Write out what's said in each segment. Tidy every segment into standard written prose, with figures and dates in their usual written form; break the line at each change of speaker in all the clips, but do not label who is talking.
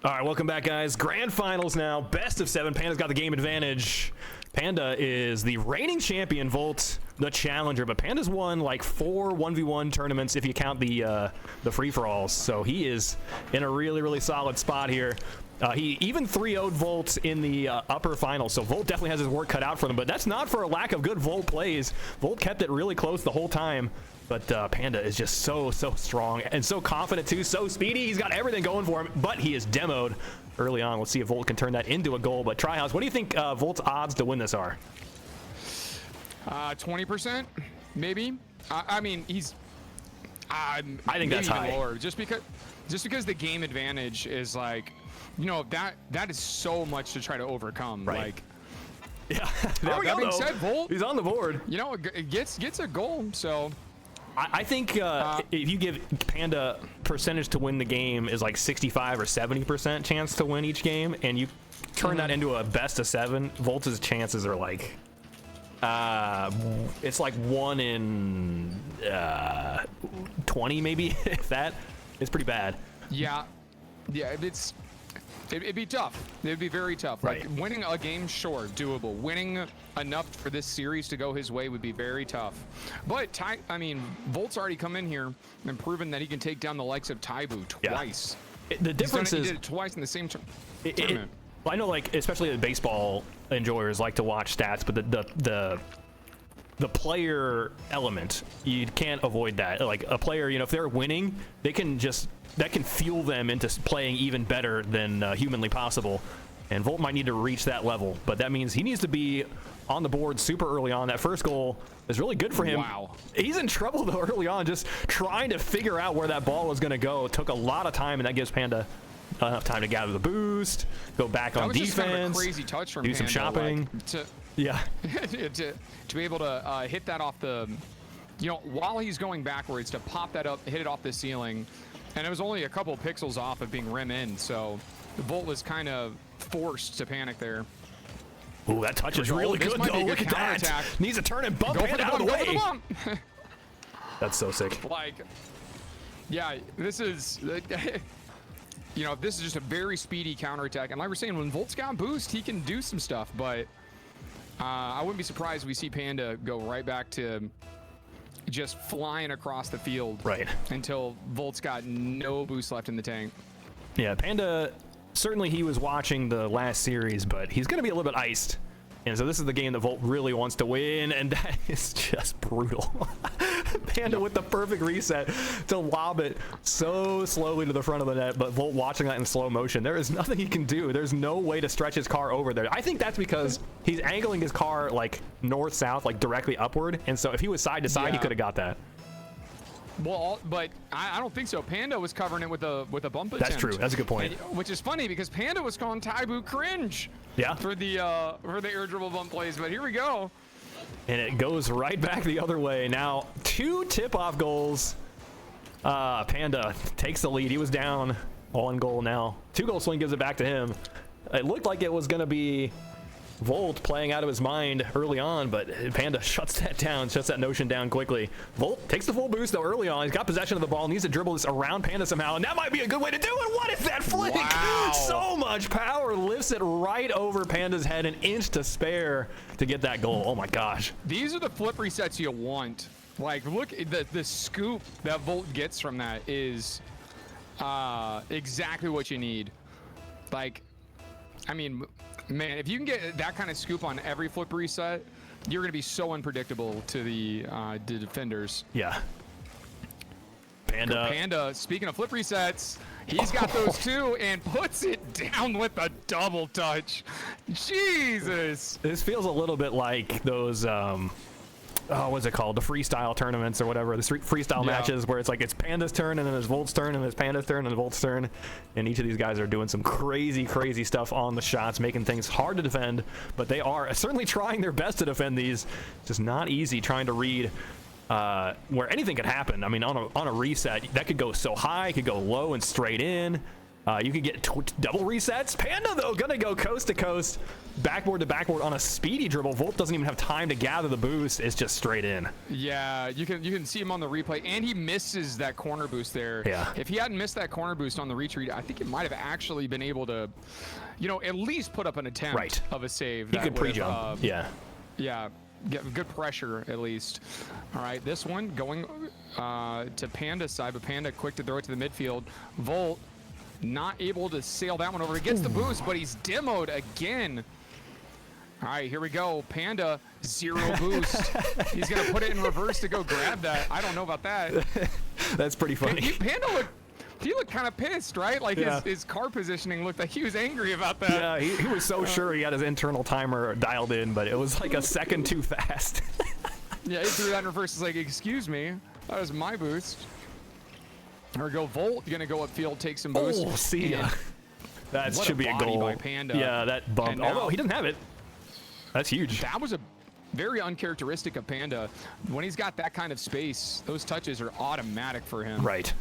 All right, welcome back, guys. Grand finals now. Best of 7. Panda's got the game advantage. Panda is the reigning champion, Volt the challenger, but Panda's won like 4 1v1 tournaments if you count the free-for-alls. So he is in a really, really solid spot here. He even 3-0'd Volt in the upper final, so Volt definitely has his work cut out for him, but that's not for a lack of good Volt plays. Volt kept it really close the whole time, but Panda is just so strong and so confident too, so speedy. He's got everything going for him, but he is demoed early on. Let's see if Volt can turn that into a goal. But Tryhouse, what do you think Volt's odds to win this are?
20%, maybe. I mean, he's.
I think that's high.
Lower, just because the game advantage is like, you know, that is so much to try to overcome.
Right.
Like,
yeah. There we
that
go.
being said, Volt,
he's on the board.
You know, gets a goal. So.
I think if you give Panda percentage to win the game is like 65 or 70% chance to win each game, and you turn that into a best of 7, Volt's chances are like, it's like 1 in 20 maybe, if that. It's pretty bad.
Yeah, it'd be tough. It'd be very tough.
Right.
Like, winning a game, sure, doable. Winning enough for this series to go his way would be very tough. But Volt's already come in here and proven that he can take down the likes of Taibu twice.
Yeah. The difference is
he did it twice in the same tournament.
I know, like, especially the baseball enjoyers like to watch stats, but the player element, you can't avoid that. Like, a player, you know, if they're winning, that can fuel them into playing even better than humanly possible. And Volt might need to reach that level, but that means he needs to be on the board super early on. That first goal is really good for him.
Wow.
He's in trouble though early on, just trying to figure out where that ball is going to go. It took a lot of time, and that gives Panda enough time to gather the boost, go back on defense,
just kind of a crazy touch from
do some
Panda,
shopping.
Like, to be able to hit that off the, you know, while he's going backwards, to pop that up, hit it off the ceiling. And it was only a couple pixels off of being rim in, so the Volt was kind of forced to panic there.
Ooh, that touch is really good though. Look at that. Needs to turn and bump it out of the way. That's so sick.
Like, yeah, this is, you know, this is just a very speedy counterattack. And like we're saying, when Volt's got boost, he can do some stuff. But I wouldn't be surprised if we see Panda go right back to just flying across the field,
right,
until Volt's got no boost left in the tank.
Yeah, Panda, certainly he was watching the last series, but he's going to be a little bit iced. And so this is the game that Volt really wants to win, and that is just brutal. Panda with the perfect reset to lob it so slowly to the front of the net, but Volt watching that in slow motion. There is nothing he can do. There's no way to stretch his car over there. I think that's because he's angling his car like north-south, like directly upward, and so if he was side to side, he could have got that.
Well, but I don't think so. Panda was covering it with a bump attempt.
That's true. That's a good point.
And, which is funny because Panda was calling Taibu cringe.
Yeah.
For the air dribble bump plays, but here we go.
And it goes right back the other way. Now 2 tip-off goals. Panda takes the lead. He was down 1 goal now. 2-goal swing gives it back to him. It looked like it was going to be Volt playing out of his mind early on, but Panda shuts that down, shuts that notion down quickly. Volt takes the full boost though early on. He's got possession of the ball, needs to dribble this around Panda somehow, and that might be a good way to do it. What is that flick?
Wow.
So much power, lifts it right over Panda's head, an inch to spare to get that goal. Oh my gosh.
These are the flip resets you want. Like, look, the scoop that Volt gets from that is exactly what you need. Like, I mean, man, if you can get that kind of scoop on every flip reset, you're going to be so unpredictable to the defenders.
Yeah.
Panda, speaking of flip resets, he's got those too and puts it down with a double touch. Jesus.
This feels a little bit like those what's it called, the freestyle tournaments or whatever, the freestyle matches where it's like it's Panda's turn and then it's Volt's turn and it's Panda's turn and it's Volt's turn, and each of these guys are doing some crazy stuff on the shots, making things hard to defend, but they are certainly trying their best to defend these. Just not easy trying to read where anything could happen. I mean, on a reset, that could go so high, it could go low and straight in. You could get double resets. Panda, though, gonna go coast to coast, backboard to backboard on a speedy dribble. Volt doesn't even have time to gather the boost. It's just straight in.
Yeah, you can see him on the replay, and he misses that corner boost there.
Yeah.
If he hadn't missed that corner boost on the retreat, I think he might have actually been able to, at least put up an attempt of a save.
He could pre-jump. Yeah.
Yeah. Get good pressure, at least. All right, this one going to Panda's side, but Panda quick to throw it to the midfield. Volt not able to sail that one over. He gets the boost, but he's demoed again. All right, here we go. Panda, 0 boost. He's going to put it in reverse to go grab that. I don't know about that.
That's pretty funny.
Panda looked kind of pissed, right? Like his car positioning looked like he was angry about that.
Yeah, he was so sure he had his internal timer dialed in, but it was like a second too fast.
Yeah, he threw that in reverse. It's like, excuse me, that was my boost. Here we go. Volt going to go upfield, take some boost.
Oh, see ya. That should be a goal.
By Panda.
Yeah, that bump. Although he doesn't have it. That's huge.
That was a very uncharacteristic of Panda. When he's got that kind of space, those touches are automatic for him.
Right.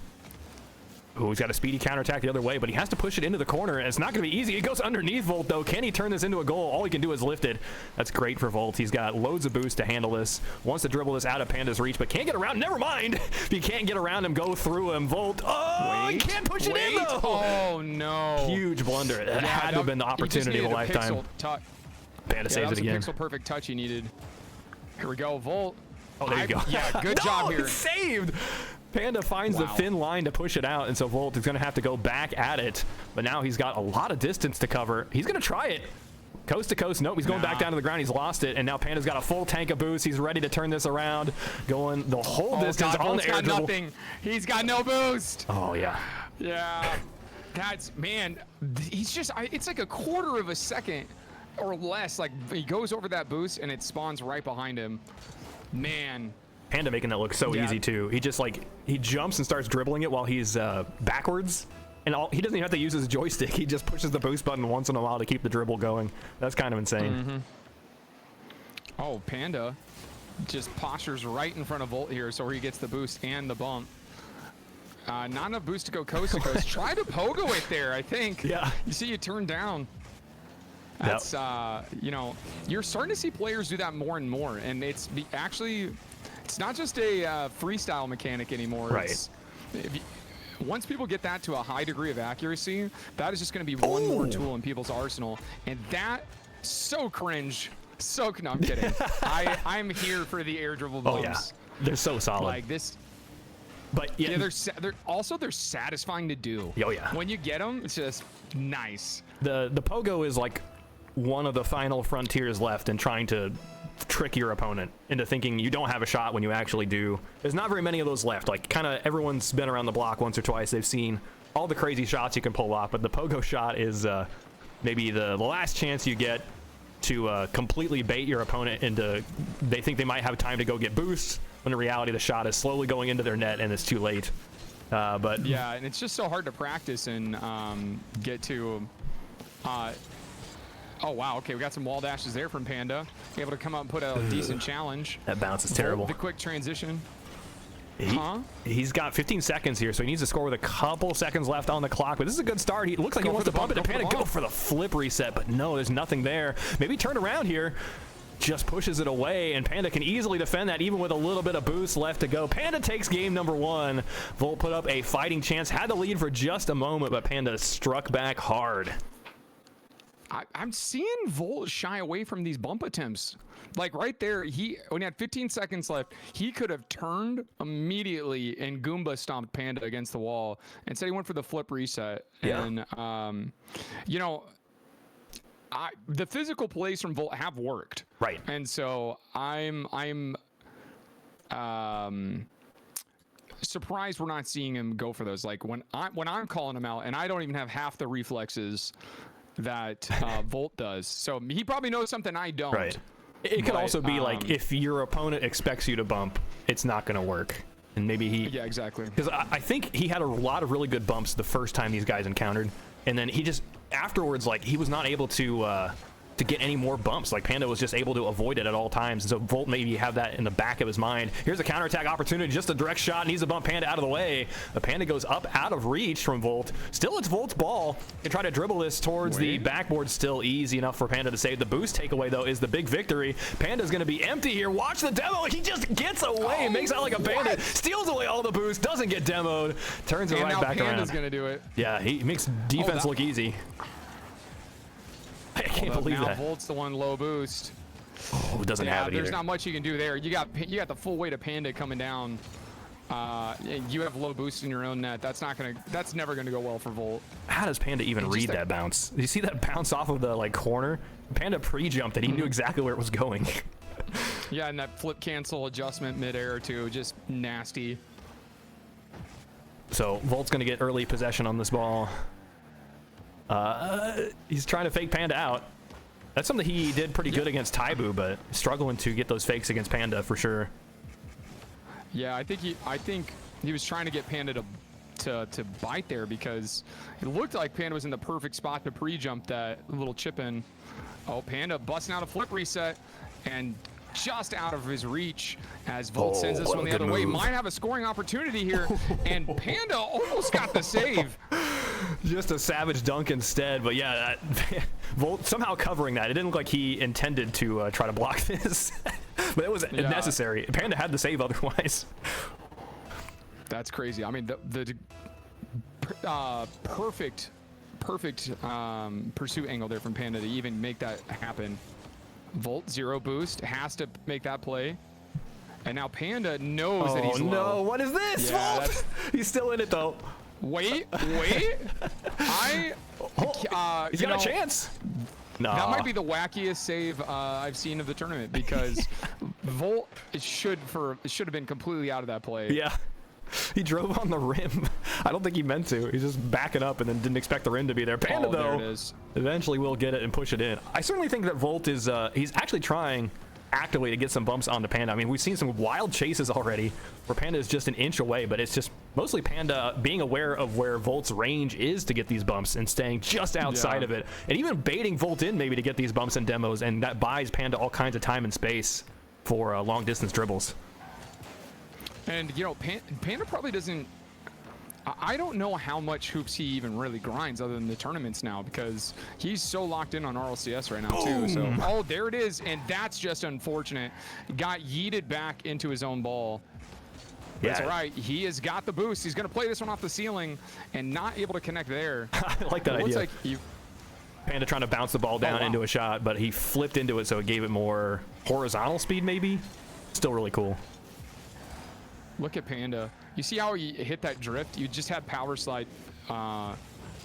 Ooh, he's got a speedy counterattack the other way, but he has to push it into the corner, and it's not going to be easy. He goes underneath Volt, though. Can he turn this into a goal? All he can do is lift it. That's great for Volt. He's got loads of boost to handle this. Wants to dribble this out of Panda's reach, but can't get around. Never mind. If you can't get around him, go through him. Volt. Oh, he can't push it in, though.
Oh, no.
Huge blunder. It had to have been the opportunity of a lifetime. Panda saves it again.
That was a pixel-perfect touch he needed. Here we go. Volt.
Oh, there you go.
Yeah, good job here.
It's saved. Panda finds the thin line to push it out, and so Volt is going to have to go back at it. But now he's got a lot of distance to cover. He's going to try it. Coast to coast. Nope, he's going back down to the ground. He's lost it, and now Panda's got a full tank of boost. He's ready to turn this around. Going the whole distance on the air dribble.
Nothing. He's got no boost.
Oh, yeah.
Yeah. Man, he's just, it's like a quarter of a second or less. Like, he goes over that boost, and it spawns right behind him. Man.
Panda making that look so easy too. He just he jumps and starts dribbling it while he's backwards, and he doesn't even have to use his joystick. He just pushes the boost button once in a while to keep the dribble going. That's kind of insane.
Mm-hmm. Oh, Panda just postures right in front of Volt here, so he gets the boost and the bump. Not enough boost to go coast to coast. Try to pogo it there, I think.
Yeah.
You see, you turn down. That's you're starting to see players do that more and more, and it's not just a freestyle mechanic anymore.
Right.
Once people get that to a high degree of accuracy, that is just going to be one more tool in people's arsenal, and that so cringe. No, I'm kidding. I'm here for the air dribble bumps.
Oh yeah, they're so solid.
Like this.
But yeah,
they're satisfying to do.
Oh yeah.
When you get them, it's just nice.
The pogo is like one of the final frontiers left in trying to trick your opponent into thinking you don't have a shot when you actually do. There's not very many of those left. Like, kind of everyone's been around the block once or twice. They've seen all the crazy shots you can pull off, but the pogo shot is maybe the last chance you get to completely bait your opponent into they think they might have time to go get boosts, when in reality the shot is slowly going into their net and it's too late. But
yeah, and it's just so hard to practice and get to. Oh, wow. Okay, we got some wall dashes there from Panda. Able to come up and put a decent challenge.
That bounce is terrible.
The quick transition.
He's got 15 seconds here, so he needs to score with a couple seconds left on the clock. But this is a good start. He looks like he wants to bump it to Panda. Go for the flip reset, but no, there's nothing there. Maybe turn around here. Just pushes it away, and Panda can easily defend that even with a little bit of boost left to go. Panda takes game number 1. Volt put up a fighting chance, had the lead for just a moment, but Panda struck back hard.
I'm seeing Volt shy away from these bump attempts. Like right there, when he had 15 seconds left, he could have turned immediately and Goomba stomped Panda against the wall. Instead, he went for the flip reset.
Yeah.
And, the physical plays from Volt have worked.
Right.
And so I'm surprised we're not seeing him go for those. Like when I'm calling him out, and I don't even have half the reflexes that Volt does. So he probably knows something I don't.
Right. It could also be like if your opponent expects you to bump, it's not going to work. And maybe
Yeah, exactly.
Because I think he had a lot of really good bumps the first time these guys encountered. And then he just, afterwards, like, he was not able to to get any more bumps. Like, Panda was just able to avoid it at all times. And so Volt maybe have that in the back of his mind. Here's a counterattack opportunity, just a direct shot, needs to bump Panda out of the way. The Panda goes up out of reach from Volt. Still, it's Volt's ball. Can try to dribble this towards the backboard. Still easy enough for Panda to save. The boost takeaway, though, is the big victory. Panda's going to be empty here. Watch the demo. He just gets away. Makes out like a bandit. Steals away all the boost. Doesn't get demoed. Turns it right back around.
Panda's going to do it.
Yeah, he makes defense look easy. I can't believe that.
Volt's the one low boost.
Oh, doesn't have it
There's
either.
not much you can do there. You got the full weight of Panda coming down. You have low boost in your own net. That's never gonna go well for Volt.
How does Panda even read that bounce? Did you see that bounce off of the corner? Panda pre-jumped and he knew exactly where it was going.
Yeah, and that flip cancel adjustment midair too, just nasty.
So Volt's gonna get early possession on this ball. He's trying to fake Panda out. That's something he did pretty good against Taibu, but struggling to get those fakes against Panda for sure.
Yeah, I think he was trying to get Panda to bite there because it looked like Panda was in the perfect spot to pre-jump that little chip in. Oh, Panda busting out a flip reset and just out of his reach as Volt sends this one the other way. Might have a scoring opportunity here, and Panda almost got the save.
Just a savage dunk instead, but yeah, Volt somehow covering that. It didn't look like he intended to try to block this, but it was necessary. Panda had the save otherwise.
That's crazy. I mean, the perfect pursuit angle there from Panda to even make that happen. Volt, zero boost, has to make that play. And now Panda knows that he's low.
Oh no, what is this, Volt? He's still in it though.
Wait.
He's got a chance. No.
That might be the wackiest save I've seen of the tournament because Volt should have been completely out of that play.
Yeah. He drove on the rim. I don't think he meant to. He's just backing up and then didn't expect the rim to be there. Panda, though, eventually will get it and push it in. I certainly think that Volt is, he's actually trying actively to get some bumps onto Panda. I mean, we've seen some wild chases already where Panda is just an inch away, but it's just mostly Panda being aware of where Volt's range is to get these bumps and staying just outside of it. And even baiting Volt in maybe to get these bumps and demos, and that buys Panda all kinds of time and space for long distance dribbles.
And, you know, Panda probably doesn't... I don't know how much hoops he even really grinds other than the tournaments now because he's so locked in on RLCS right now, too. So, oh, there it is, and that's just unfortunate. Got yeeted back into his own ball. Yeah. That's all right. He has got the boost. He's going to play this one off the ceiling and not able to connect there.
I like that idea.
Looks like
Panda trying to bounce the ball down into a shot, but he flipped into it, so it gave it more horizontal speed, maybe. Still really cool.
Look at Panda. You see how he hit that drift? You just had power slide,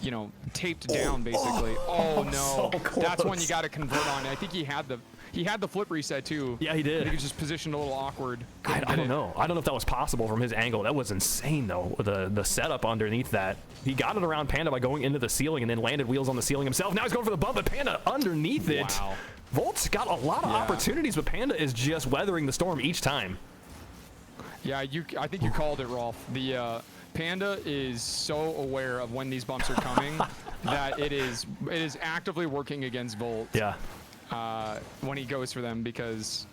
you know, taped down basically. Oh no,
so
that's one you got to convert on. I think he had the flip reset too.
Yeah, he did.
He was just positioned a little awkward.
I don't know. I don't know if that was possible from his angle. That was insane though. The setup underneath that. He got it around Panda by going into the ceiling and then landed wheels on the ceiling himself. Now he's going for the bump, but Panda underneath it.
Wow.
Volt's got a lot of opportunities, but Panda is just weathering the storm each time.
Yeah, I think you called it, Rolf. The Panda is so aware of when these bumps are coming that it is actively working against Volt.
Yeah.
When he goes for them because,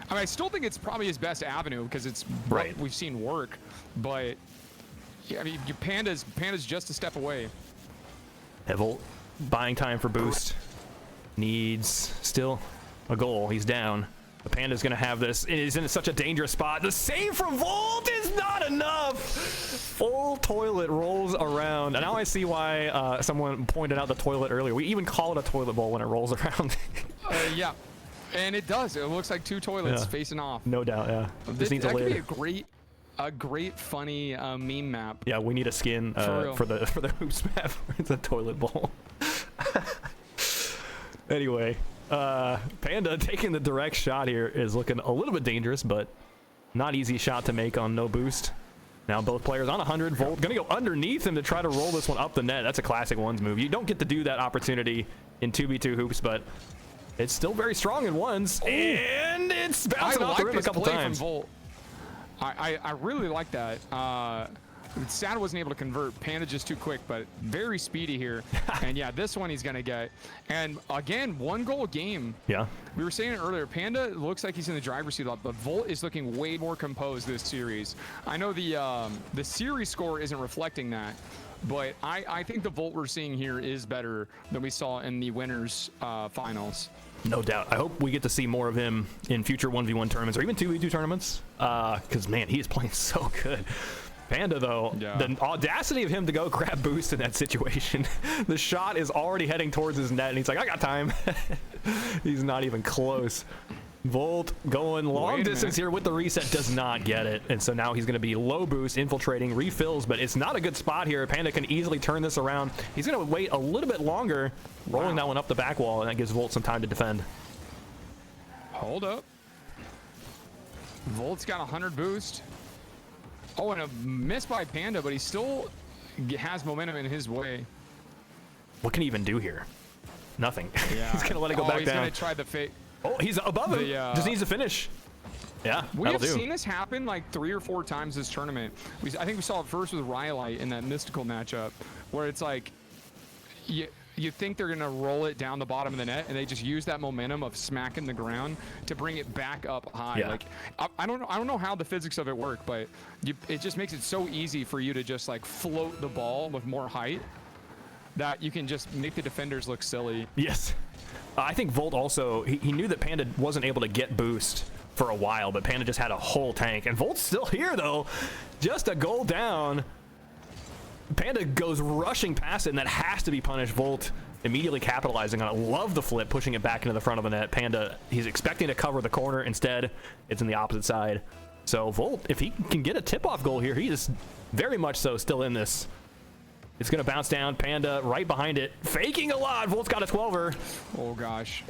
I mean, I still think it's probably his best avenue because it's what we've seen work, but yeah, I mean, Panda's just a step away.
Yeah, Volt buying time for boost. Needs still a goal. He's down. The Panda's going to have this. It is in such a dangerous spot. The save from Volt is not enough. Full toilet rolls around. And now I see why someone pointed out the toilet earlier. We even call it a toilet bowl when it rolls around.
Yeah, and it does. It looks like two toilets facing off.
No doubt, yeah. This needs a lid.
That could be a great funny meme map.
Yeah, we need a skin for the hoops map. It's a toilet bowl. Anyway. Panda taking the direct shot here is looking a little bit dangerous, but not easy shot to make on no boost. Now both players on 100. Volt gonna go underneath him to try to roll this one up the net. That's a classic ones move. You don't get to do that opportunity in 2v2 hoops, but it's still very strong in ones. And it's bouncing off the rim a couple times.
From Volt. I really like that. Sad wasn't able to convert. Panda just too quick, but very speedy here. And yeah, this one he's gonna get. And again, 1 goal game.
Yeah.
We were saying it earlier. Panda looks like he's in the driver's seat a lot, but Volt is looking way more composed this series. I know the series score isn't reflecting that, but I think the Volt we're seeing here is better than we saw in the winners finals.
No doubt. I hope we get to see more of him in future 1v1 tournaments or even 2v2 tournaments. Because, man, he is playing so good. Panda, though, the audacity of him to go grab boost in that situation. The shot is already heading towards his net, and he's like, I got time. He's not even close. Volt going long distance here with the reset, does not get it. And so now he's going to be low boost, infiltrating, refills, but it's not a good spot here. Panda can easily turn this around. He's going to wait a little bit longer, rolling that one up the back wall, and that gives Volt some time to defend.
Hold up. Volt's got 100 boost. Oh, and a miss by Panda, but he still has momentum in his way. What
can he even do here? Nothing.
Yeah.
He's going to let it go back down.
He's going to try the fake.
Oh, he's above him. Just needs to finish. Yeah,
we have seen this happen like 3 or 4 times this tournament. I think we saw it first with Rhyolite in that mystical matchup, where it's like you think they're gonna roll it down the bottom of the net, and they just use that momentum of smacking the ground to bring it back up high.
Yeah.
Like I don't know how the physics of it work, but it just makes it so easy for you to just like float the ball with more height that you can just make the defenders look silly.
Yes. I think Volt also, he knew that Panda wasn't able to get boost for a while, but Panda just had a whole tank. And Volt's still here, though. Just a goal down. Panda goes rushing past it, and that has to be punished. Volt immediately capitalizing on it. Love the flip, pushing it back into the front of the net. Panda, he's expecting to cover the corner. Instead, it's in the opposite side. So Volt, if he can get a tip-off goal here, he is very much so still in this. It's going to bounce down. Panda right behind it. Faking a lot. Volt's got a 12er.
Oh, gosh.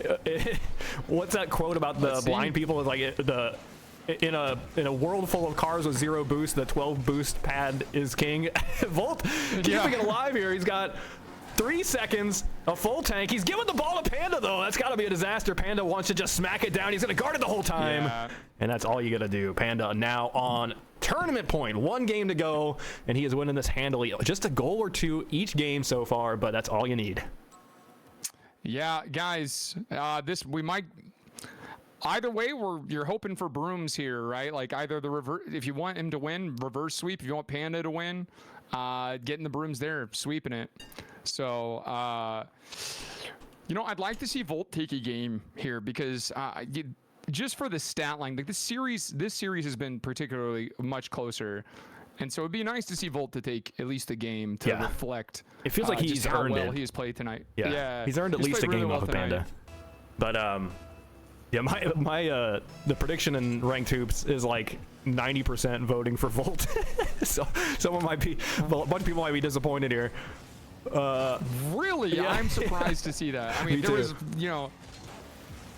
What's that quote about the blind people? It's like in a world full of cars with 0 boost, the 12 boost pad is king. Volt keeping it alive here. He's got 3 seconds, a full tank. He's giving the ball to Panda, though. That's got to be a disaster. Panda wants to just smack it down. He's going to guard it the whole time.
Yeah.
And that's all you got to do. Panda now on tournament point. 1 game to go, and he is winning this handily. Just a goal or 2 each game so far, but that's all you need.
Yeah, guys, we might. Either way, you're hoping for brooms here, right? Like either the reverse, if you want him to win, reverse sweep. If you want Panda to win, getting the brooms there, sweeping it. So, I'd like to see Volt take a game here because just for the stat line, like this series has been particularly much closer. And so it'd be nice to see Volt to take at least a game to reflect.
It feels like he's earned it.
He has played tonight.
Yeah, he's earned at least a game off of Panda. But yeah, my the prediction in ranked hoops is like 90% voting for Volt. So a bunch of people might be disappointed here.
Really, yeah. I'm surprised to see that. I mean, there was,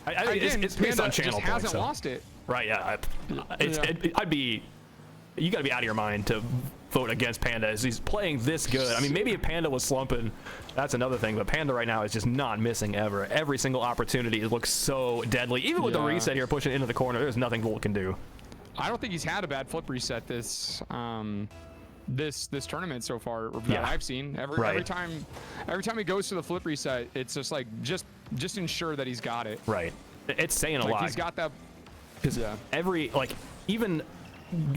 it's based on channel
just
points,
hasn't lost it.
Right? Yeah. You got to be out of your mind to vote against Panda as he's playing this good. I mean, maybe if Panda was slumping, that's another thing. But Panda right now is just not missing ever. Every single opportunity looks so deadly. Even with the reset here, pushing it into the corner, there's nothing Volt can do.
I don't think he's had a bad flip reset this tournament so far that I've seen. Every time he goes to the flip reset, it's just like just ensure that he's got it.
Right. It's saying a lot.
He's got that.
Because even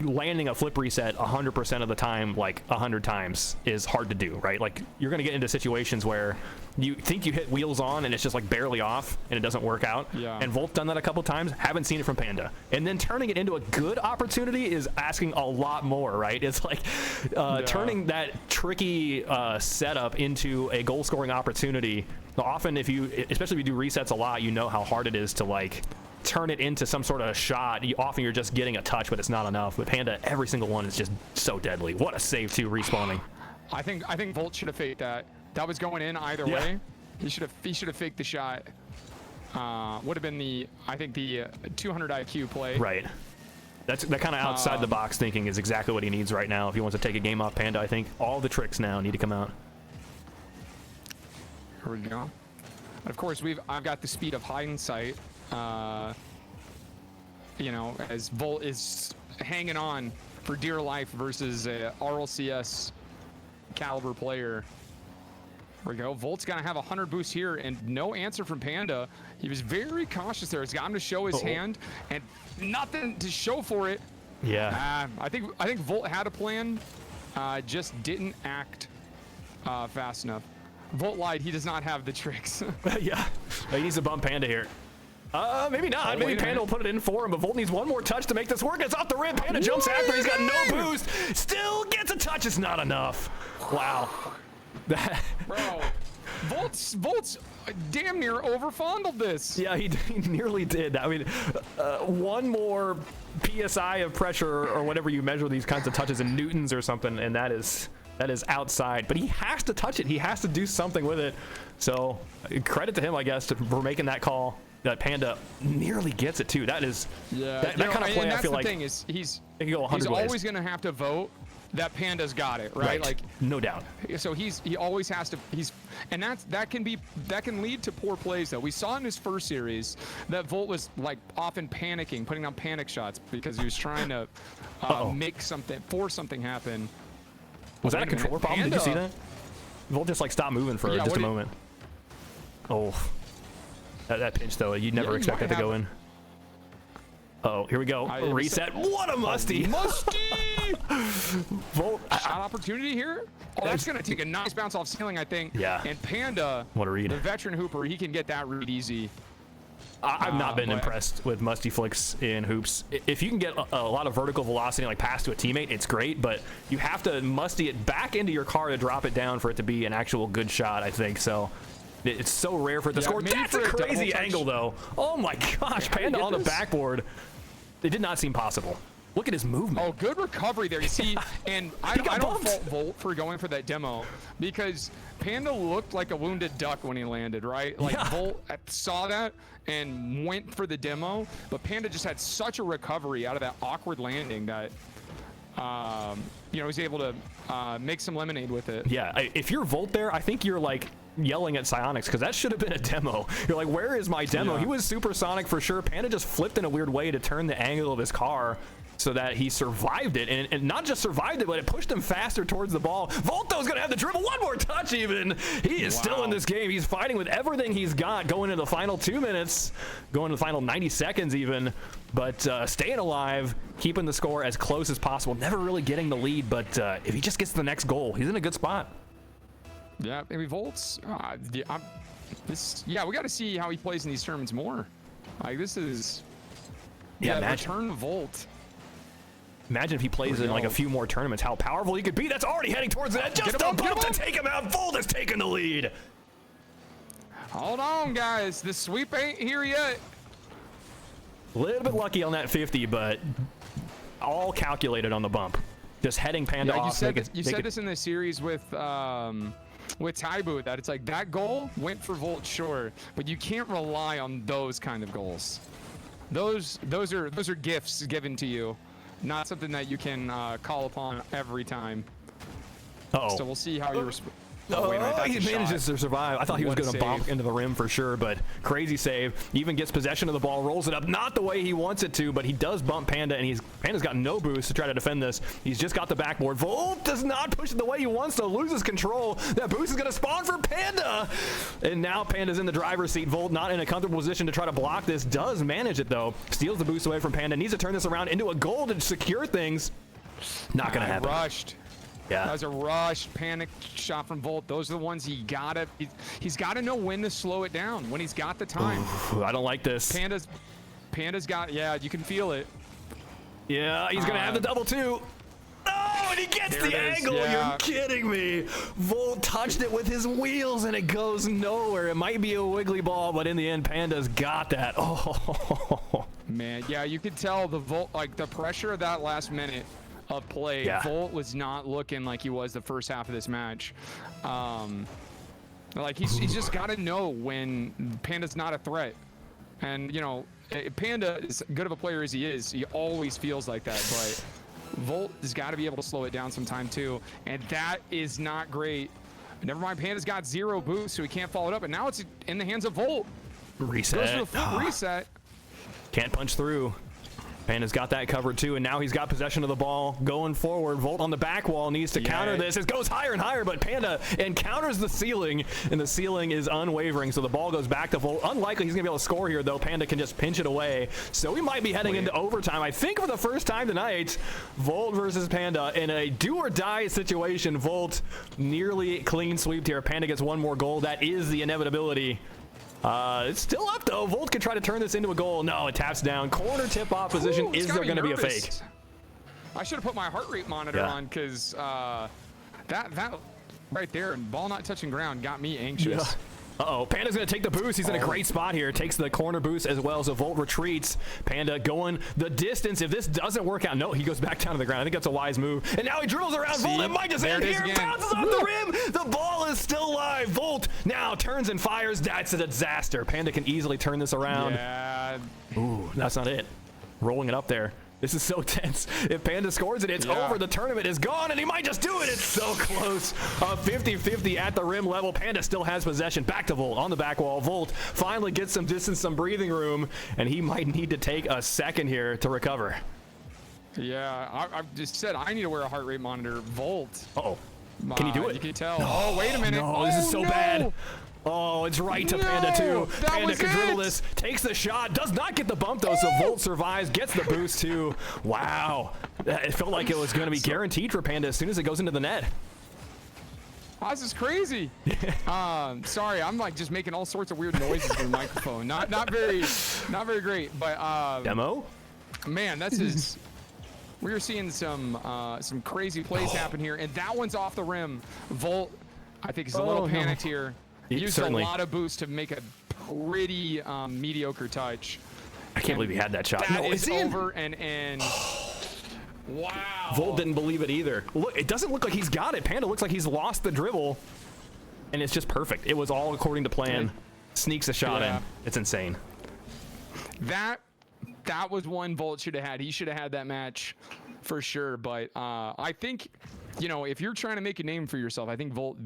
landing a flip reset 100% of the time, like 100 times, is hard to do, right? Like you're gonna get into situations where you think you hit wheels on and it's just like barely off and it doesn't work out.
Yeah.
And Volt's done that a couple times. Haven't seen it from Panda. And then turning it into a good opportunity is asking a lot more, right? It's like turning that tricky setup into a goal scoring opportunity. Often, especially if you do resets a lot, you know how hard it is to like turn it into some sort of shot. Often you're just getting a touch, but it's not enough. With Panda, every single one is just so deadly. What a save too, respawning. I
think Volt should have faked that. That was going in either way. He should have faked the shot. Would have been the 200 IQ play.
Right. That kind of outside the box thinking is exactly what he needs right now if he wants to take a game off Panda. I think all the tricks now need to come out.
Here we go. And of course, I've got the speed of hindsight. As Volt is hanging on for dear life versus a RLCS caliber player. There we go. Volt's gonna have 100 boost here, and no answer from Panda. He was very cautious there. He's got him to show his hand, and nothing to show for it.
Yeah.
I think Volt had a plan, just didn't act fast enough. Volt lied. He does not have the tricks.
Yeah. He needs to bump Panda here. Maybe not.
Oh,
Maybe Panda will put it in for him, but Volt needs one more touch to make this work. It's off the rim. Panda jumps after. He's got no boost. Still gets a touch. It's not enough. Wow.
Bro, Volt's damn near over-fondled this.
Yeah, he nearly did. I mean, one more PSI of pressure or whatever you measure these kinds of touches in newtons or something, and that is outside. But he has to touch it. He has to do something with it. So credit to him, I guess, for making that call. That Panda nearly gets it too. That is that kind of play. I feel like
the thing is he's
always
going to have to vote that Panda's got it, right? Like,
no doubt.
So he always has to. And that can lead to poor plays though. We saw in his first series that Volt was like often panicking, putting on panic shots because he was trying to force something happen.
Was that a controller problem? Did you see that? Volt just like stopped moving for just a moment. Oh. That pinch, though, you'd never expect that to go in. Oh, here we go. Reset. What a musty.
Musty!
Volt.
Shot opportunity here. Oh, that's going to take a nice bounce off ceiling, I think.
Yeah.
And Panda,
what a read.
The veteran hooper, he can get that read easy.
I've not been impressed with musty flicks in hoops. If you can get a lot of vertical velocity, like pass to a teammate, it's great, but you have to musty it back into your car to drop it down for it to be an actual good shot, I think. So it's so rare for it to score. That's a crazy angle, though. Oh my gosh, Panda on the backboard. It did not seem possible. Look at his movement.
Oh, good recovery there. You see, and I don't fault Volt for going for that demo because Panda looked like a wounded duck when he landed, right? Like Volt saw that and went for the demo, but Panda just had such a recovery out of that awkward landing that he was able to make some lemonade with it.
Yeah, if you're Volt there, I think you're like yelling at Psyonix because that should have been a demo. You're like, where is my demo? Yeah. He was supersonic for sure. Panda just flipped in a weird way to turn the angle of his car so that he survived it, and not just survived it, but it pushed him faster towards the ball. Volto's gonna have the dribble, one more touch even. He is still in this game. He's fighting with everything he's got going into the final 2 minutes, going to the final 90 seconds even, but staying alive, keeping the score as close as possible, never really getting the lead, but if he just gets the next goal, he's in a good spot.
Yeah, maybe Volt's. We got to see how he plays in these tournaments more. Like this is. Return Volt.
Imagine if he plays in like a few more tournaments, how powerful he could be. That's already heading towards the net. Just a bump to take him out. Volt has taken the lead.
Hold on, guys. The sweep ain't here yet.
A little bit lucky on that 50, but all calculated on the bump. Just heading Panda off.
You said this in the series with Taibu, that it's like that goal went for Volt, sure, but you can't rely on those kind of goals. Those are gifts given to you, not something that you can call upon every time. So we'll see how you respond.
Oh, wait a minute, he manages to survive. I thought he was going to bump into the rim for sure, but crazy save. Even gets possession of the ball, rolls it up, not the way he wants it to, but he does bump Panda, and Panda's got no boost to try to defend this. He's just got the backboard. Volt does not push it the way he wants to, loses control. That boost is going to spawn for Panda, and now Panda's in the driver's seat. Volt not in a comfortable position to try to block this, does manage it though. Steals the boost away from Panda, needs to turn this around into a goal to secure things. Not going to happen.
Rushed.
Yeah.
That was a rushed panic shot from Volt. Those are the ones he's got to know when to slow it down, when he's got the time.
Ooh, I don't like this.
Panda's got, you can feel it.
Yeah, he's going to have the double too. Oh, and he gets the angle. Yeah. You're kidding me. Volt touched it with his wheels and it goes nowhere. It might be a wiggly ball, but in the end, Panda's got that. Oh.
Man, yeah, you could tell the Volt, like the pressure of that last minute of play. Yeah. Volt was not looking like he was the first half of this match. Like he's just got to know when Panda's not a threat. And Panda, as good of a player as he is, he always feels like that. But Volt has got to be able to slow it down sometime too, and that is not great. Never mind, Panda's got 0 boost, so he can't follow it up, and now it's in the hands of Volt.
Reset.
Goes for the full reset.
Can't punch through. Panda's got that covered too, and now he's got possession of the ball going forward. Volt on the back wall needs to counter this. It goes higher and higher, but Panda encounters the ceiling, and the ceiling is unwavering, so the ball goes back to Volt. Unlikely he's going to be able to score here, though. Panda can just pinch it away, so we might be heading into overtime. I think for the first time tonight, Volt versus Panda in a do-or-die situation. Volt nearly clean sweeped here. Panda gets one more goal. That is the inevitability. It's still up, though. Volt can try to turn this into a goal. No, it taps down. Corner tip-off position. Is there going to be a fake?
I should have put my heart rate monitor on, because that right there, and ball not touching ground, got me anxious.
Uh-oh, Panda's going to take the boost. He's in a great spot here. Takes the corner boost as well, so Volt retreats. Panda going the distance. If this doesn't work out, no, he goes back down to the ground. I think that's a wise move. And now he dribbles around Volt. It might just end here. Bounces off the rim. The ball is still live. Volt now turns and fires. That's a disaster. Panda can easily turn this around.
Yeah.
Ooh, that's not it. Rolling it up there. This is so tense. If Panda scores it, it's over. The tournament is gone, and he might just do it. It's so close. 50-50 at the rim level. Panda still has possession. Back to Volt on the back wall. Volt finally gets some distance, some breathing room, and he might need to take a second here to recover.
Yeah, I just said I need to wear a heart rate monitor. Volt.
Uh-oh. Can you do it?
You can tell. No, oh, wait a minute.
No, this is so bad. Oh, it's right to Panda, too. Panda can dribble this, takes the shot, does not get the bump, though, so Volt survives, gets the boost, too. Wow. It felt like it was going to be guaranteed for Panda as soon as it goes into the net.
Oh, this is crazy. Sorry, I'm like just making all sorts of weird noises with the microphone. Not very great, but
demo?
Man, that's just we're seeing some crazy plays happen here, and that one's off the rim. Volt, I think, is a little panicked here. Used a lot of boost to make a pretty mediocre touch.
I can't believe he had that shot.
That is over and in. Wow.
Volt didn't believe it either. Look, it doesn't look like he's got it. Panda looks like he's lost the dribble, and it's just perfect. It was all according to plan. Sneaks a shot in. It's insane.
That was one Volt should have had. He should have had that match for sure. But I think, you know, if you're trying to make a name for yourself, I think Volt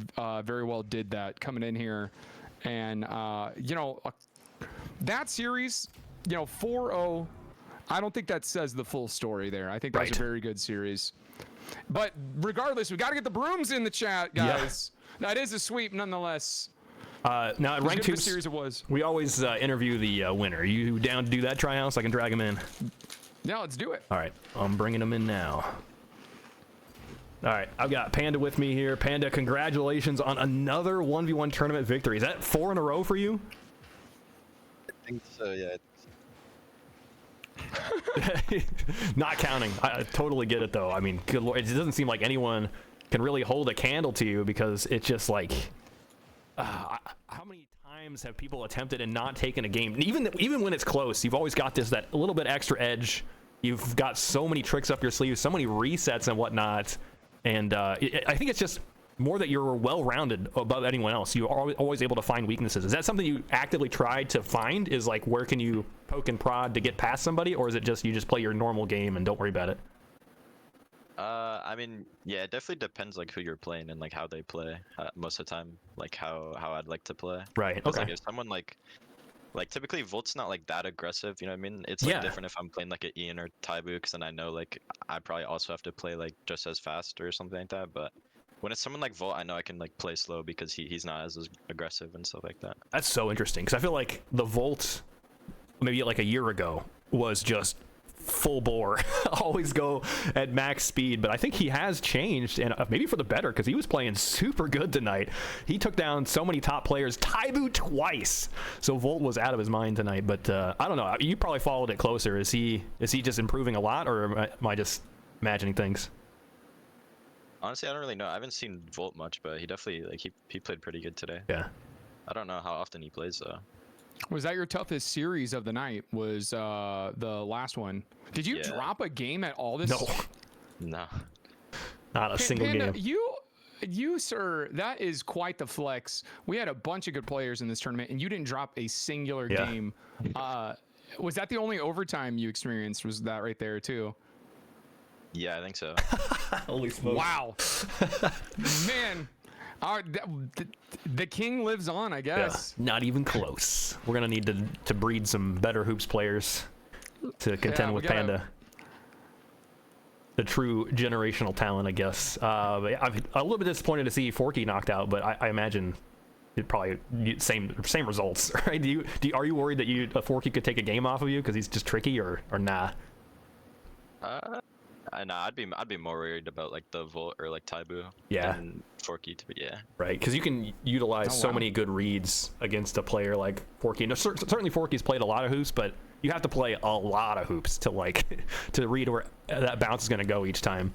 very well did that coming in here. And, you know, that series, you know, 4-0, I don't think that says the full story there. I think that's a very good series. But regardless, we got to get the brooms in the chat, guys. Yeah. That is a sweep nonetheless.
Now at Rank 2,
series it was.
We always interview the winner. Are you down to do that tryout so I can drag him in?
Yeah, let's do it.
All right, I'm bringing him in now. All right, I've got Panda with me here. Panda, congratulations on another 1v1 tournament victory. Is that 4 in a row for you?
I think so, yeah.
Not counting. I totally get it, though. I mean, good Lord, it doesn't seem like anyone can really hold a candle to you because it's just like, how many times have people attempted and not taken a game? Even when it's close, you've always got that little bit extra edge. You've got so many tricks up your sleeve, so many resets and whatnot. And I think it's just more that you're well-rounded above anyone else. You're always able to find weaknesses. Is that something you actively try to find? Is like, where can you poke and prod to get past somebody? Or is it just you just play your normal game and don't worry about it?
I mean, yeah, it definitely depends like who you're playing and like how they play most of the time, like how I'd like to play.
Right. Okay.
Like if someone like typically Volt's not like that aggressive, you know what I mean? It's like different if I'm playing like an Ian or Taibu, because then I know like I probably also have to play like just as fast or something like that. But when it's someone like Volt, I know I can like play slow because he's not as aggressive and stuff like that.
That's so interesting, because I feel like the Volt maybe like a year ago was just full bore, always go at max speed, but I think he has changed, and maybe for the better, because he was playing super good tonight. He took down so many top players, Taibu twice, so Volt was out of his mind tonight. But I don't know, you probably followed it closer. Is he just improving a lot, or am I just imagining things?
Honestly, I don't really know. I haven't seen Volt much, but he definitely like he played pretty good today.
Yeah, I
don't know how often he plays though.
Was that your toughest series of the night? Was the last one? Did you drop a game at all this?
No,
not a single game.
You sir, that is quite the flex. We had a bunch of good players in this tournament, and you didn't drop a singular game. Was that the only overtime you experienced? Was that right there too?
Yeah, I think so.
Holy smokes!
Wow, man. The king lives on, I guess.
Yeah, not even close. We're gonna need to breed some better hoops players to contend
we
with
gotta-
Panda. The true generational talent, I guess. I'm a little bit disappointed to see Forky knocked out, but I imagine it probably same results, right? Are you worried that Forky could take a game off of you because he's just tricky, or nah?
Nah, I'd be more worried about like the Volt or like Taibu.
Yeah.
Than Forky, yeah.
Right, because you can utilize so
wow.
many good reads against a player like Forky. Now, certainly Forky's played a lot of hoops, but you have to play a lot of hoops to to read where that bounce is going to go each time.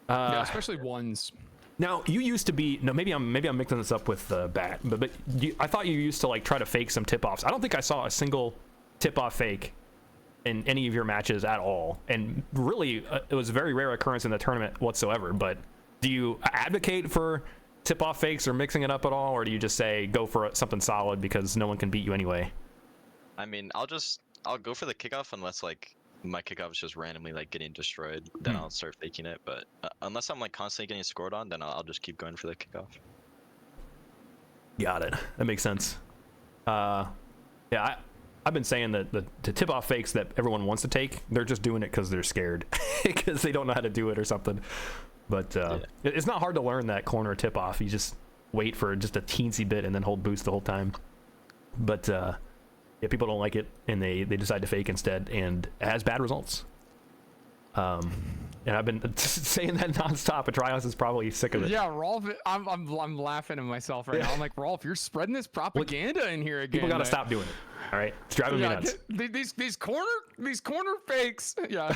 Yeah, especially ones.
Now you used to be maybe I'm mixing this up with the bat, but I thought you used to like try to fake some tip offs. I don't think I saw a single tip off fake in any of your matches at all, and really it was a very rare occurrence in the tournament whatsoever. But do you advocate for tip off fakes or mixing it up at all, or do you just say go for something solid because no one can beat you anyway?
I mean, I'll go for the kickoff unless like my kickoff is just randomly like getting destroyed. Then I'll start faking it. But unless I'm like constantly getting scored on, then I'll just keep going for the kickoff.
Got it. That makes sense. Yeah, I've been saying that the tip off fakes that everyone wants to take, they're just doing it because they're scared, because they don't know how to do it or something. But it's not hard to learn that corner tip off. You just wait for just a teensy bit and then hold boost the whole time. But yeah, people don't like it, and they decide to fake instead, and it has bad results. And I've been saying that nonstop. Atrios is probably sick of it.
Yeah, Rolf, I'm laughing at myself right now. I'm like, Rolf, you're spreading this propaganda in here again.
People got to stop doing it. All right, it's driving me nuts.
These corner fakes. Yeah,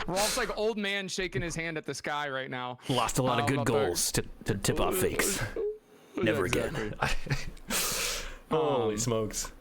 Rolf's like old man shaking his hand at the sky right now.
Lost a lot of good
about
goals to tip off fakes. Never
Yeah,
again. Holy smokes.